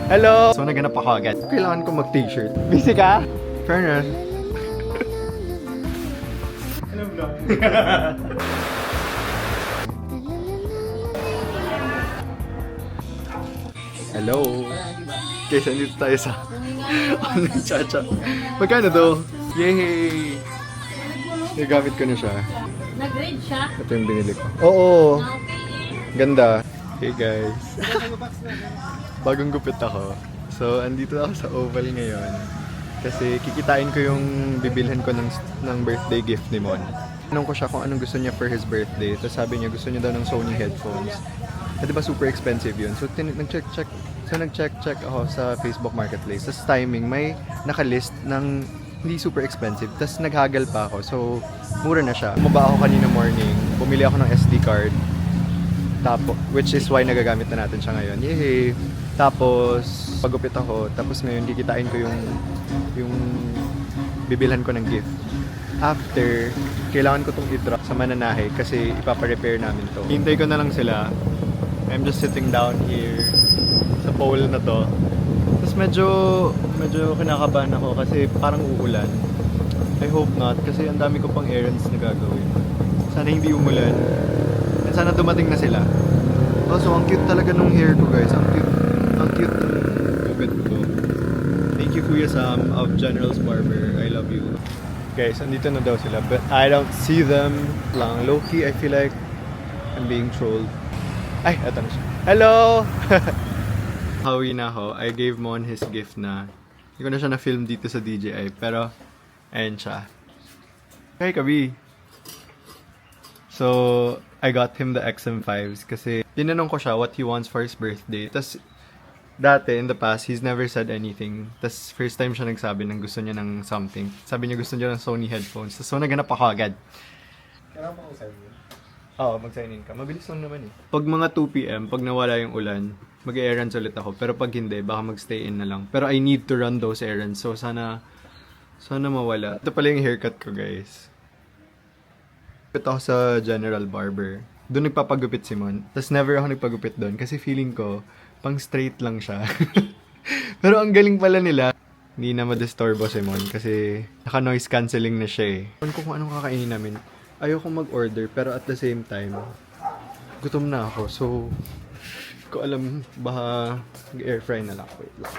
Hello! So naganap ako agad. Kailangan ko mag-t-shirt. Busy ka? Fairness. Hello vlog. Hello. Okay, nandito tayo sa Chacha. Magkano to? Yay! Nagamit ko na siya. Nag-grade siya? Ito yung binili ko. Oo! Ganda. Hey guys. Bagong gupit ako. So, andito ako sa Oval ngayon. Kasi kikitain ko yung bibilhan ko ng birthday gift ni Mon. Tanong ko siya kung anong gusto niya for his birthday. Tapos sabi niya gusto niya daw ng Sony headphones. At diba super expensive yun. So, nag-check ako sa Facebook Marketplace. Tapos timing, may nakalist ng hindi super expensive. Tapos naghagal pa ako. So, mura na siya. Bumaba ako kanina morning. Bumili ako ng SD card. Tapos, which is why nagagamit na natin siya ngayon. Yay! Tapos, pagupit ako. Tapos ngayon, kikitain ko yung bibilhan ko ng gift. After, kailangan ko itong i-drop sa mananahe kasi ipapa-repair namin to. Hintay ko na lang sila. I'm just sitting down here sa pole na to. Tapos medyo kinakabahan ako kasi parang uulan. I hope not kasi ang dami ko pang errands na gagawin. Sana hindi umulan. And sana dumating na sila. Also, ang cute talaga nung hair ko guys. Ang cute ng gupit ko. Thank you Kuya Sam of General's Barber. I love you. Guys, andito na daw sila. But I don't see them lang. Low-key, I feel like I'm being trolled. Ay, eto na siya. Hello! Hawi na ako. I gave Mon his gift na. Hindi ko na siya na-film dito sa DJI. Pero, ayan siya. Hey, Kabi! So, I got him the XM5s kasi tinanong ko siya what he wants for his birthday. Tapos, dati, in the past, he's never said anything. Tapos, first time siya nagsabi ng gusto niya ng something. Sabi niya gusto niya ng Sony headphones. Tapos, so, naganap ako agad. Kailangan pa ko sabi mo? Oo, mag-sign in ka. Mabilis lang naman eh. Pag mga 2 PM, pag nawala yung ulan, mag-errands ulit ako. Pero pag hindi, baka mag-stay in na lang. Pero I need to run those errands. So, sana mawala. Ito pala yung haircut ko, guys. Gupit ako sa General Barber. Doon nagpapagupit si Mon. Tapos never ako nagpagupit doon kasi feeling ko, pang straight lang siya. Pero ang galing pala nila. Hindi na madisturbo si Mon kasi naka-noise cancelling na siya eh. Alam ko kung anong kakainin namin. Ayoko mag-order pero at the same time, gutom na ako. So, ko alam, baka mag-air fry na lang. Wait lang.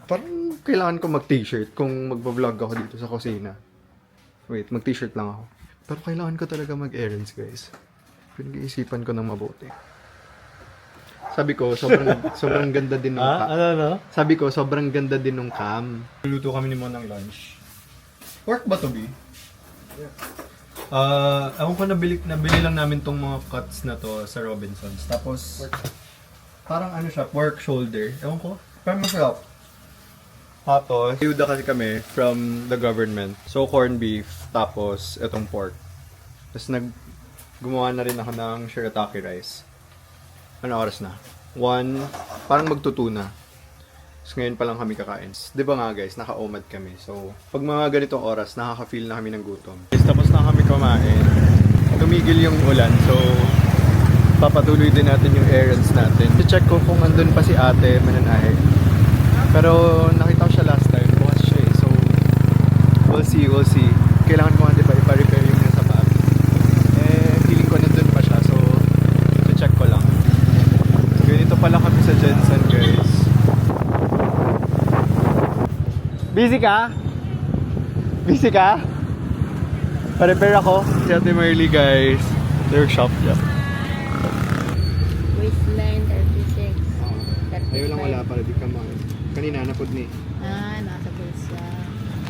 Parang kailangan ko mag-t-shirt kung magbablog ako dito sa kusina. Wait, mag-t-shirt lang ako. Pero kailangan ko talaga mag-errands, guys. Pinag-iisipan ko ng mabuti. Sabi ko, sobrang ganda din ng cam. Ano? Sabi ko, sobrang ganda din ng cam. Luluto kami ni Mon ng lunch. Pork ba to, B? Yeah. Ewan ko nabili lang namin tong mga cuts na to sa Robinsons. Tapos, parang ano siya, pork shoulder. Ewan ko, parang masarap. Tapos, ayuda kasi kami from the government. So, corned beef, tapos etong pork. Tapos, gumawa na rin ako ng shirataki rice. Ano oras na? 1, parang magtutuna. So, ngayon pa lang kami kakain. Di ba nga guys, naka-OMAD kami. So, pag mga ganitong oras, nakaka-feel na kami ng gutom. Guys, tapos na kami kumain. Tumigil yung ulan. So, papatuloy din natin yung errands natin. I-check ko kung andun pa si ate mananahe. Pero, nakita ko siya last time. Bukas siya eh. So, we'll see. Kailangan ko nga diba ipa-repair yung nasa bag. Feeling ko nandun pa siya. So, i-check ko lang. Ganito pala kami sa Jensen guys. Busy ka? Pa-repair ako. Si Ate Marley guys. Their shop. Yep. Waistline 36. Ayaw lang wala para di ka kanina napod ni. Nasa bulsa.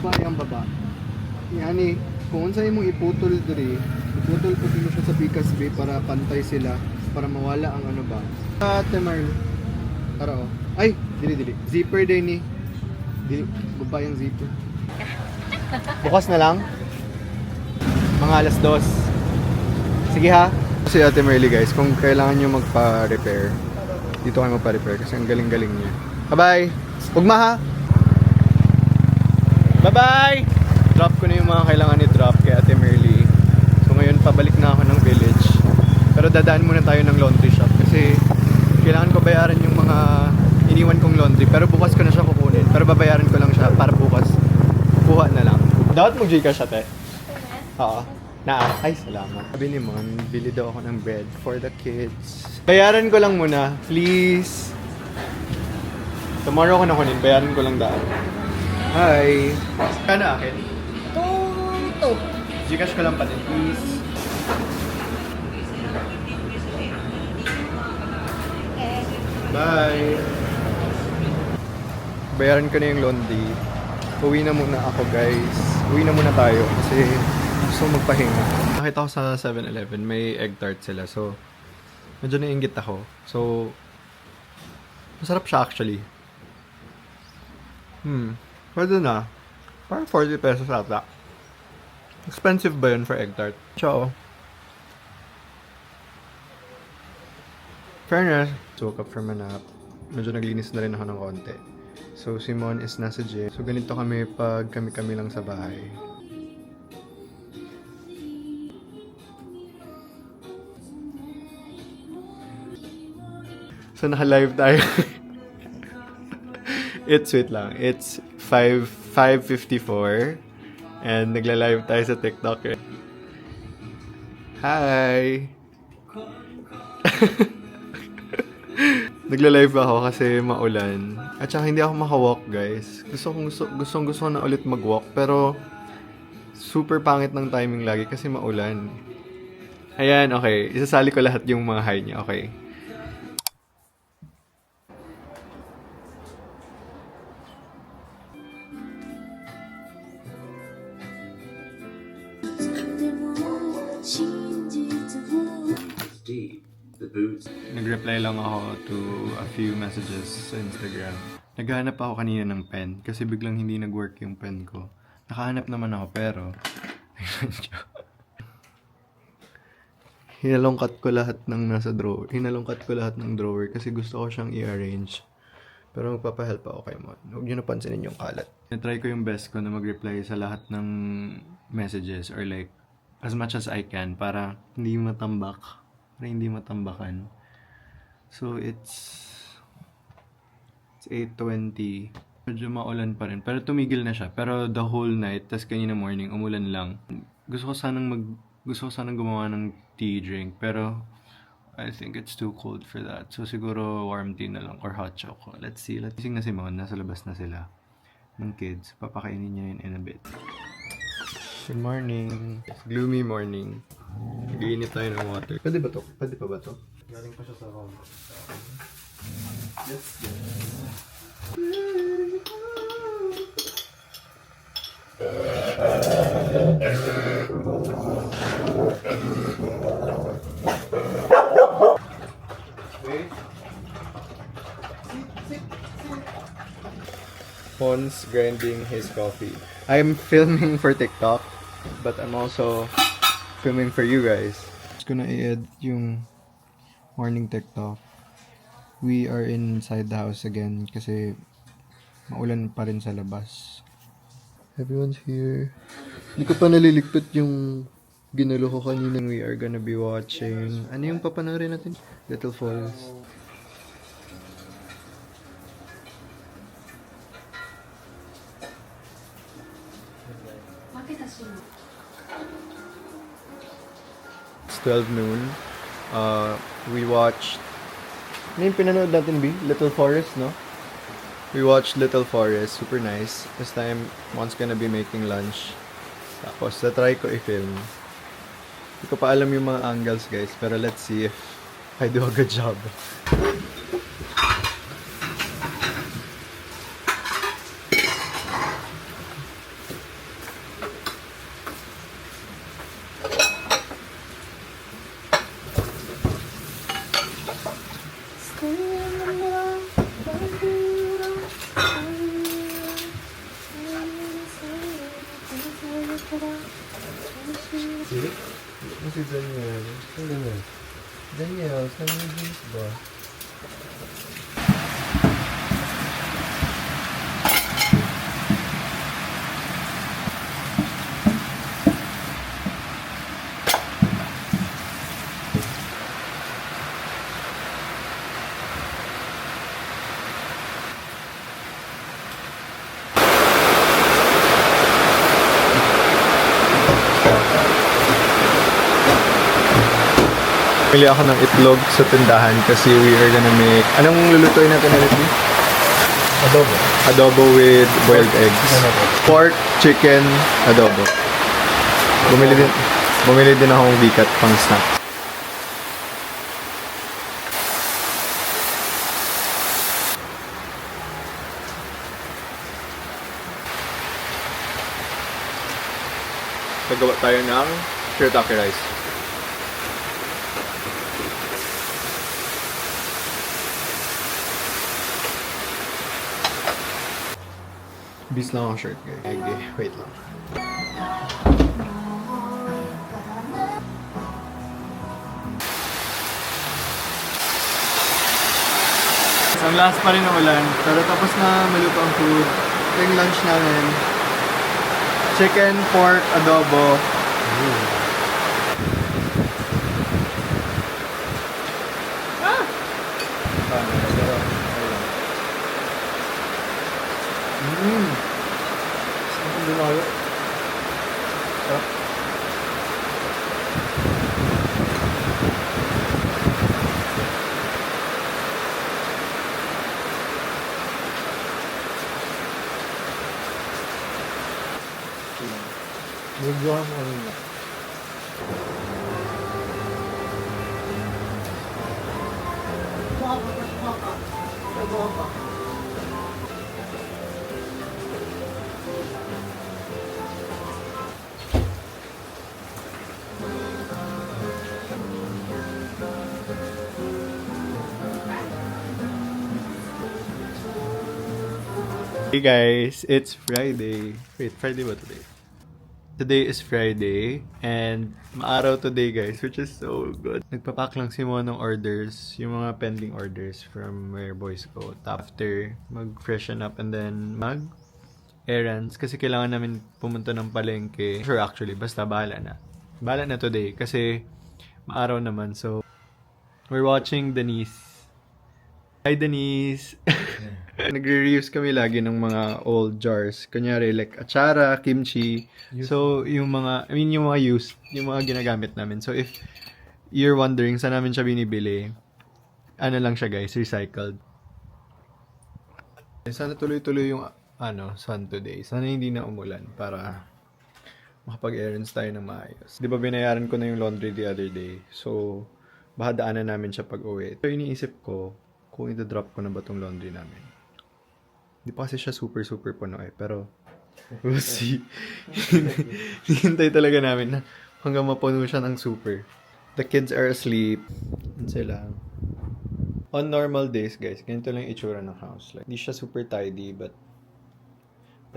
Bayang baba. Yan eh. Kung saan mo iputol diri, iputol po mo siya sa Picas Bay para pantay sila. Para mawala ang ano ba. Ate Marley. Tara oh. Ay! Dili. Zipper din ni. Baba yung zipper. Bukas na lang. Mga alas 2. Sige ha. Si Ate Marley guys, kung kailangan nyo magpa-repair, dito kayo magpa-repair kasi ang galing-galing niya. Bye-bye! Ugma ha! Bye-bye! Drop ko na yung mga kailangan i-drop kay Ate Marley. So ngayon, pabalik na ako ng village. Pero dadaan muna tayo ng laundry shop kasi kailangan ko bayaran yung mga iniwan kong laundry. Pero bukas ko na siya kukunin. Pero babayaran ko lang siya para bukas. Kuha na lang. Dapat mo Gcash ate? Oo. Ay, salamat. Sabi ni Mon, bili daw ako ng bread for the kids. Bayaran ko lang muna, please. Tomorrow ko na kunin, bayaran ko lang daan. Hi. Kano akin? 2. Gcash ko lang pa din, please. Bye. Bayaran ko na yung laundry. Uwi na muna ako, guys. Uwi na muna tayo kasi gusto kong magpahinga. Nakita ko sa 7-Eleven, may egg tart sila. So, medyo nainggit ako. So, masarap siya actually. Pwede na. Parang 40 pesos ata. Expensive ba yun for egg tart? Ciao. Fairness. So, woke up from a nap. Medyo naglinis na rin ako ng konti. So, si Mon is nasa gym. So, ganito kami pag kami-kami lang sa bahay. So, naka-live tayo. Wait lang. It's 5:54. And nagla-live tayo sa TikTok. Hi! Nagla-live ako kasi maulan. At saka hindi ako maka-walk, guys. Gusto ko na ulit mag-walk. Pero, super pangit ng timing lagi kasi maulan. Ayan, okay. Isasali ko lahat yung mga high niya, okay? Nag-reply lang ako to a few messages sa Instagram. Naghahanap ako kanina ng pen kasi biglang hindi nag-work yung pen ko. Nakahanap naman ako pero hinalongkat ko lahat ng nasa drawer. Hinalongkat ko lahat ng drawer kasi gusto ko siyang i-arrange. Pero magpapahelp ako kay Mon. Huwag niyo napansinin yung kalat. Try ko yung best ko na mag-reply sa lahat ng messages or like as much as I can para hindi matambak. Para hindi matambakan. So, it's 8:20. Medyo maulan pa rin. Pero tumigil na siya. Pero the whole night, tas kanina morning, umulan lang. Gusto ko sanang gumawa ng tea drink. Pero, I think it's too cold for that. So, siguro warm tea na lang or hot chocolate. Let's see. Gising na si Mon. Nasa labas na sila. Ng kids. Papakainin niya yun in a bit. Good morning. It's gloomy morning. Nag-iinit tayo ng water. Pwede ba to? Pwede pa ba to? Galing pa siya sa home. Let's go. Pons grinding his coffee. I'm filming for TikTok, but I'm also filming for you guys. Just gonna edit yung morning TikTok. We are inside the house again kasi maulan pa rin sa labas. Everyone's here. Hindi ko pa naliligpit yung ginalo ko kanina. We are gonna be watching. Ano yung papanoorin natin? Little Falls. It's 12 noon. We watched... Ano yung pinanood natin, B? Little Forest, no? We watched Little Forest. Super nice. This time, Mon's gonna be making lunch. Tapos, try ko i-film. Hindi ko pa alam yung mga angles, guys. Pero let's see if I do a good job. Si Daniel. Daniel, saan mo yung juice ba? Pili ako ng itlog sa tindahan kasi we are gonna make... Anong lulutuin natin ulit? Adobo. Adobo with boiled eggs. Pork, chicken, adobo. Bumili din akong bikat pang snack. Nagawa tayo ng shirataki rice. Bis lang ang shirt, guys. Wait lang. Ang last pa rin na ulan, pero tapos na maluto ang food. Ito yung lunch namin. Chicken, pork, adobo. Ah! Saan dumayo? Sarap. Nagagawa mo kanina. Hey guys, it's Friday. Wait, Friday ba today? Today is Friday and maaraw today guys, which is so good. Nagpapack lang si Mo ng orders, yung mga pending orders from where boys go. After, mag-freshen up and then mag-errands kasi kailangan namin pumunta ng palengke. Sure actually, basta bahala na. Bahala na today kasi maaraw naman. So, we're watching Denise. Hi Denise! Nagre-reuse kami lagi ng mga old jars. Kunyari, like achara, kimchi. So, yung mga, yung mga used, yung mga ginagamit namin. So, if you're wondering saan namin siya binibili, ano lang siya guys, recycled. Sana tuloy-tuloy yung, sun today. Sana hindi na umulan para makapag-errands tayo ng maayos. Di ba binayaran ko na yung laundry the other day? So, baka daanan namin siya pag-uwi. So, iniisip ko, kung i-drop ko na ba tong laundry namin. Hindi pa kasi siya super puno pero we'll see. Hintay talaga namin na hanggang mapuno siya ng super. The kids are asleep. Yan sila. On normal days, guys, ganito lang yung itsura ng house. Like, hindi siya super tidy, but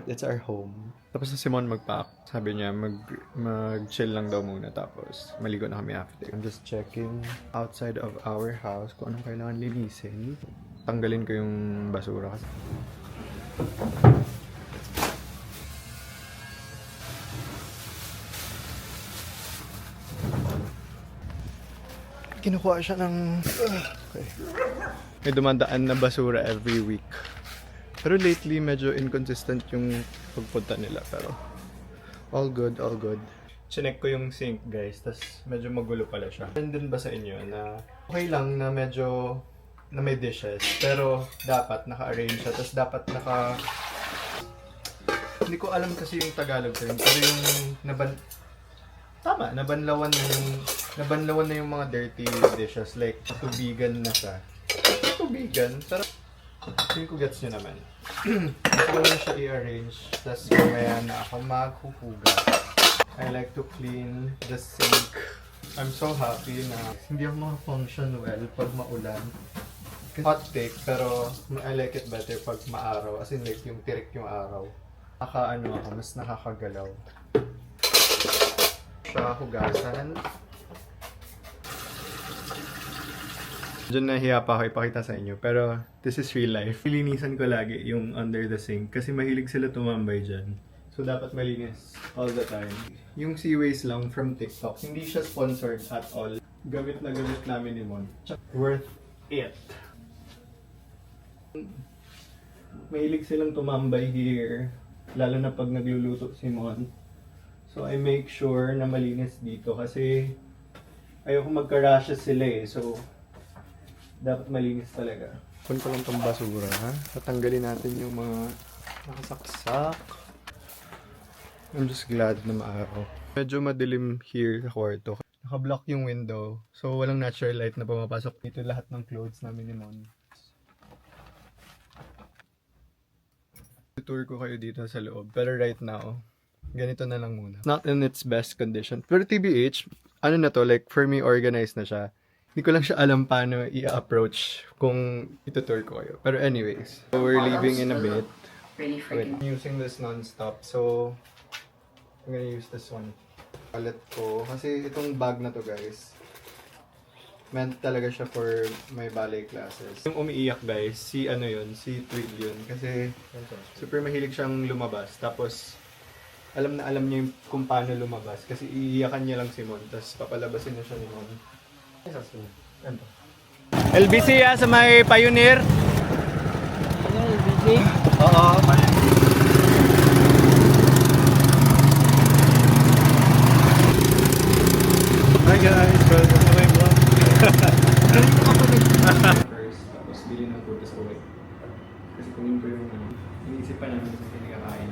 it's our home. Tapos na si Mon mag-pack. Sabi niya, mag-chill lang daw muna. Tapos, maligo na kami after. I'm just checking outside of our house kung anong kailangan linisin. Tanggalin ko yung basura kasi. Kinukuha siya ng... Okay. May dumadaan na basura every week. Pero lately, medyo inconsistent yung pagpunta nila. Pero all good, all good. Chinek ko yung sink, guys. Tas medyo magulo pala siya. Din ba sa inyo na okay lang na medyo na may dishes. Pero dapat naka-arrange siya. Tas dapat hindi ko alam kasi yung Tagalog term. Pero yung nabanlawan na yung mga dirty dishes. Like, tubigan na siya. Tubigan? Pero hindi ko gets nyo naman. Gusto ko lang siya i-arrange. Tapos mamaya na ako maghuhugas. I like to clean the sink. I'm so happy na hindi ako maka-function well pag maulan. Hot take, pero I like it better pag maaraw. As in like yung tirik yung araw. Mas nakakagalaw. Siya hugasan. Diyan nahiya pa ako ipakita sa inyo. Pero this is real life. Linisan ko lagi yung under the sink kasi mahilig sila tumambay dyan. So dapat malinis all the time. Yung Seaways lang from TikTok. Hindi siya sponsored at all. Gamit na gamit namin ni Mon. Worth it. Mahilig silang tumambay here. Lalo na pag nagluluto si Mon. So I make sure na malinis dito kasi ayoko magka-rashes sila eh. So, dapat malinis talaga. Kun ko lang tong basura, ha? Tatanggalin natin yung mga nakasaksak. I'm just glad na maaraw. Medyo madilim here sa kwarto. Naka-block yung window. So, walang natural light na pumapasok dito. Lahat ng clothes namin ni Mon. Tour ko kayo dito sa loob. Pero right now, ganito na lang muna. Not in its best condition. Pero TBH, ano na to, like for me, organized na siya. Hindi ko lang siya alam paano i-approach kung itutour ko kayo. Pero anyways, so we're leaving in a bit. Really Wait, I'm using this non-stop. So, I'm gonna use this one. Wallet ko. Kasi itong bag na to, guys, meant talaga siya for my ballet classes. Yung umiiyak, guys, si ano yun, si Twig yun. Kasi super mahilig siyang lumabas. Tapos, alam na alam niya yung kung paano lumabas. Kasi iiyakan niya lang si Mon. Tapos papalabasin na siya ni Mon. LBC sa may Pioneer. LBC? Oo. Hi guys, welcome to my vlog. First, tapos bili ng food sa uwi. Kasi kunin ko yung iniisip pa namin kasi hindi kakain.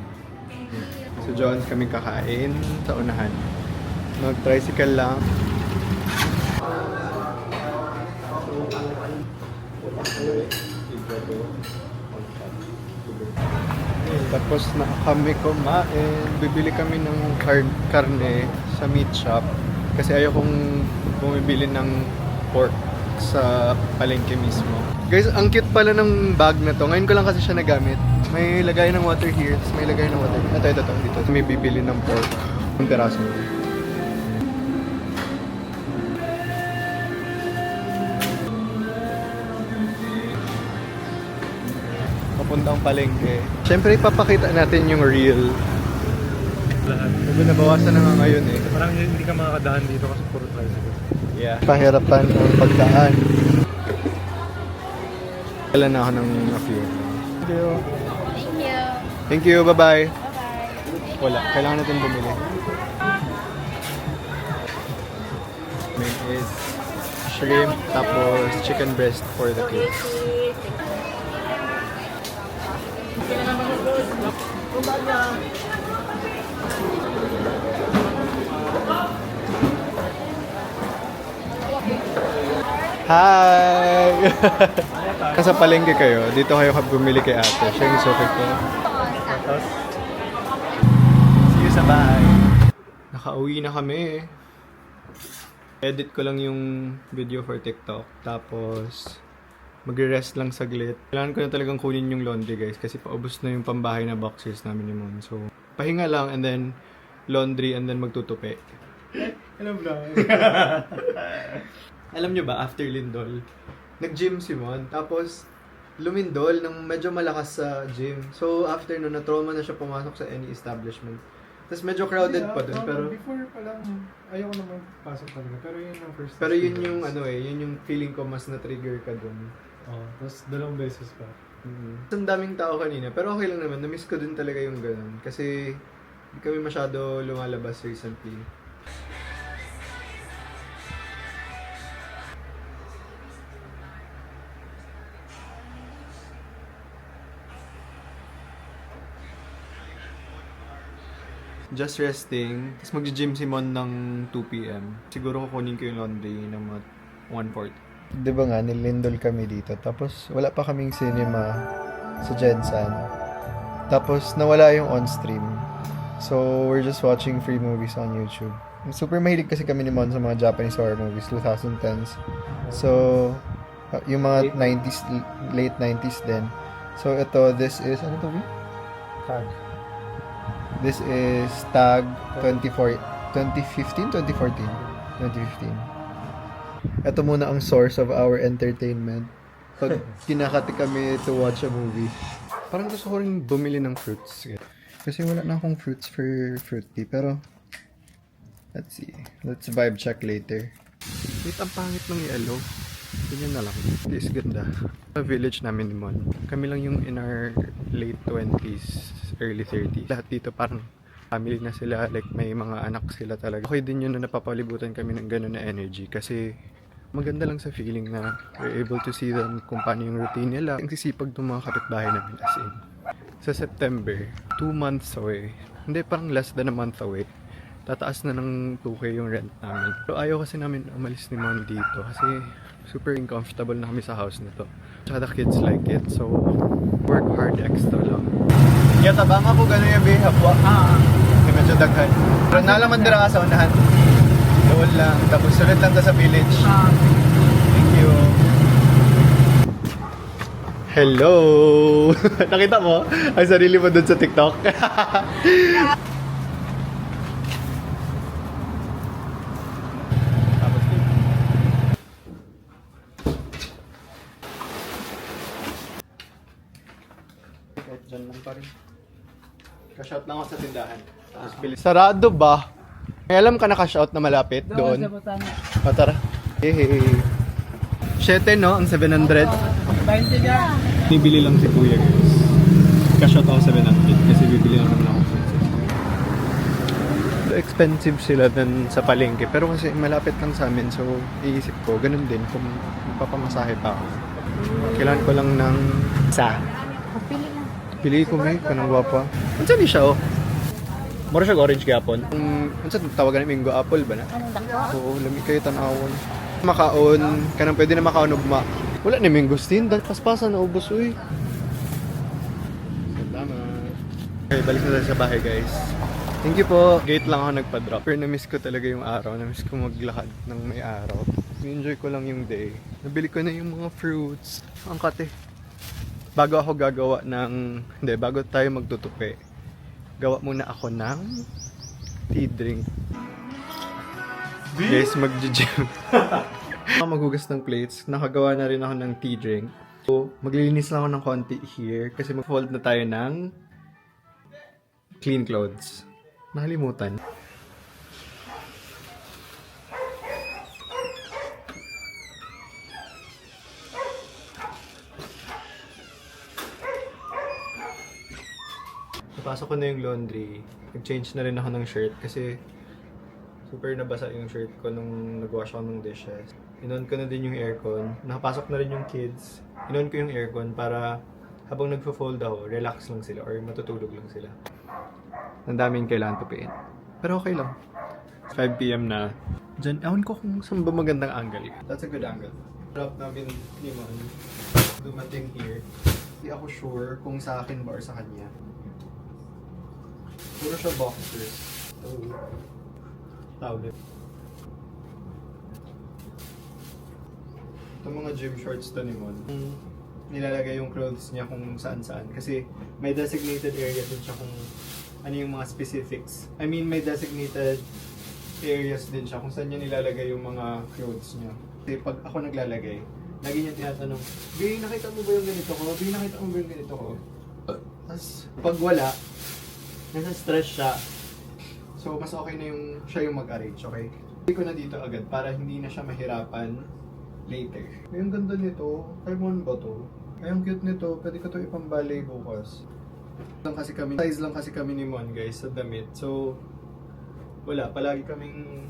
So John, kami kakain sa unahan. Mag-tricycle lang. Tapos na kami kumain. Bibili kami ng karne sa meat shop. Kasi ayokong bumibili ng pork sa palengke mismo. Guys, ang cute pala ng bag na to. Ngayon ko lang kasi siya nagamit. May lagay ng water here, tapos may lagay ng water. Ito. Dito. May bibili ng pork. Ang peraso. Papuntang palengke. Siyempre, ipapakita natin yung real. Lahat. Medyo nabawasan na nga ngayon eh. Parang hindi ka makakadahan dito kasi puro tricycle. Yeah. Pahirapan ang pagdaan. Kailan na ako ng a-few. Thank you. Thank you. Thank you, bye-bye. Bye-bye. Wala, kailangan natin bumili. Main is shrimp, tapos chicken breast for the kids. Hi! Nasa palengke kayo, dito kayo bumili kay ate. Siya yung suki ko. Tapos, See you sa bahay. Nakauwi na kami. Edit ko lang yung video for TikTok. Tapos, magre-rest lang saglit. Kailangan ko na talagang kunin yung laundry, guys. Kasi paubos na yung pambahay na boxes namin ni Mon. So, pahinga lang and then laundry and then magtutupi. alam lang. Alam nyo ba, after Lindol, nag-gym si Mon. Tapos, lumindol ng medyo malakas sa gym. So, after nun, na-trauma na siya pumasok sa any establishment. Tapos medyo crowded pa dun, pero... Before pa lang, ayoko naman pasok talaga. Pero yun ang first Pero yun experience. yung ano eh, yun yung feeling ko mas na-trigger ka dun. Oo, tapos dalawang beses pa. Ang daming tao kanina, pero okay lang naman. Na-miss ko din talaga yung ganun. Kasi hindi kami masyado lumalabas recently. Just resting. Tapos mag-gym si Mon ng 2 p.m. Siguro kukunin ko yung laundry ng mga 1:40. Di ba nga, nilindol kami dito. Tapos wala pa kaming cinema sa Jensen. Tapos nawala yung on-stream. So we're just watching free movies on YouTube. Super mahilig kasi kami ni Mon sa mga Japanese horror movies, 2010s. So, yung mga 90s, late 90s din. So ito, this is, ano to? Tag. This is Tag 2015? 2015. Ito muna ang source of our entertainment. Pag kinakati kami to watch a movie. Parang gusto ko rin bumili ng fruits. Kasi wala na akong fruits for fruit tea. Pero, let's see. Let's vibe check later. Wait, ang pangit ng yellow. Ganyan na lang. This is ganda. Sa village namin ni Mon. Kami lang yung in our late 20s, early 30s. Lahat dito parang family na sila, like may mga anak sila talaga. Okay din yun na napapalibutan kami ng ganun na energy kasi maganda lang sa feeling na we're able to see them kung paano yung routine nila. Ang sisipag ng mga kapitbahay namin as in. Sa September, 2 months away. Hindi, parang less than a month away. Tataas na ng 2K yung rent namin. Pero ayaw kasi namin umalis ni Mon dito kasi super uncomfortable na kami sa house na to. Tsaka the kids like it, so work hard extra lang. Yatabang ako gano'n yung bihapwa. Medyo daghan. Pero nalaman dira ka sa unahan. Doon lang. Tapos sulit lang ta sa village. Thank you. Hello! Nakita mo? Ang sarili mo dun sa TikTok. Diyan lang pa rin. Ka-shout lang ako sa tindahan. Sarado ba? May alam ka na ka-shout na malapit doon? O tara. Hey. 7 no? Ang 700. 20 ka. Bibili lang si Kuya guys. Ka-shout ako 700 kasi bibili lang naman ako. So expensive sila dun sa palengke. Pero kasi malapit lang sa amin. So iisip ko, ganun din kung magpapamasahe pa ako. Kailangan ko lang ng isa. Pili ko may kanang gwapa. Unsa ni siya oh? Mura siya orange gapon. Unsa tawagan ni mango apple ba na? Oo, lami kayo tanawon. Makaon, kanang pwede na makaon ugma. Wala ni mangosteen, dahil paspasan na ubos uy. Salamat. Okay, balik na tayo sa bahay guys. Thank you po. Gate lang ako nagpa-drop. Pero na-miss ko talaga yung araw. Na-miss ko maglakad ng may araw. Enjoy ko lang yung day. Nabili ko na yung mga fruits. Ang kate. Bago ako gagawa ng... Hindi, bago tayo magtutupi, gawa muna ako ng tea drink. Guys, mag-gym. Maghugas ng plates. Nakagawa na rin ako ng tea drink. So, maglilinis lang ako ng konti here kasi mag-fold na tayo ng clean clothes. Nakalimutan. Napasok ko na yung laundry. Nag-change na rin ako ng shirt kasi super nabasa yung shirt ko nung nag-wash ako ng dishes. Inon ko na din yung aircon. Nakapasok na rin yung kids. Inon ko yung aircon para habang nagfo-fold ako, relax lang sila or matutulog lang sila. Ang daming kailangan tupiin. Pero okay lang. 5 PM na. Diyan, ewan ko kung saan ba magandang angle. That's a good angle. Drop namin ni Mon. Dumating here. Hindi ako sure kung sa akin ba or sa kanya. Puro siya boxers. So, towel. Itong mga gym shorts to ni Mon. Nilalagay yung clothes niya kung saan-saan. Kasi may designated area din siya kung ano yung mga specifics. I mean, may designated areas din siya kung saan niya nilalagay yung mga clothes niya. Kasi pag ako naglalagay, lagi niya tinatanong, Bey, nakita mo ba yung ganito ko? Bey, nakita mo ba yung ganito ko? Tapos, pag wala, nasa stress siya. So, mas okay na yung siya yung mag-arrange, okay? Hindi ko na dito agad para hindi na siya mahirapan later. Ay, ang ganda nito. Taiwan ba to? Ay, ang cute nito. Pwede ko to ipambalay bukas. Size lang kasi kami ni Mon, guys, sa damit. So, wala. Palagi kaming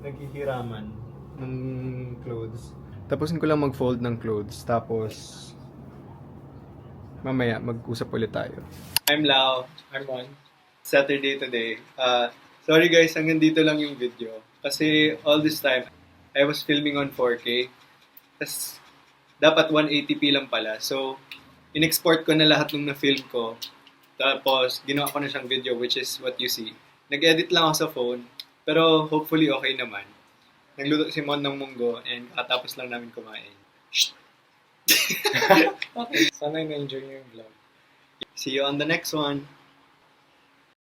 naghihiraman ng clothes. Tapusin ko lang mag-fold ng clothes. Tapos, mamaya, mag-usap ulit tayo. I'm Lau. I'm Mon. Saturday today. Sorry guys, hanggang dito lang yung video. Kasi all this time, I was filming on 4K. Tapos, dapat 180p lang pala. So, in-export ko na lahat ng na-film ko. Tapos, ginawa ko na siyang video, which is what you see. Nag-edit lang ako sa phone. Pero, hopefully, okay naman. Nagluto si Mon ng munggo and katapos lang namin kumain. Okay. Sana na-enjoy niyo yung vlog. See you on the next one.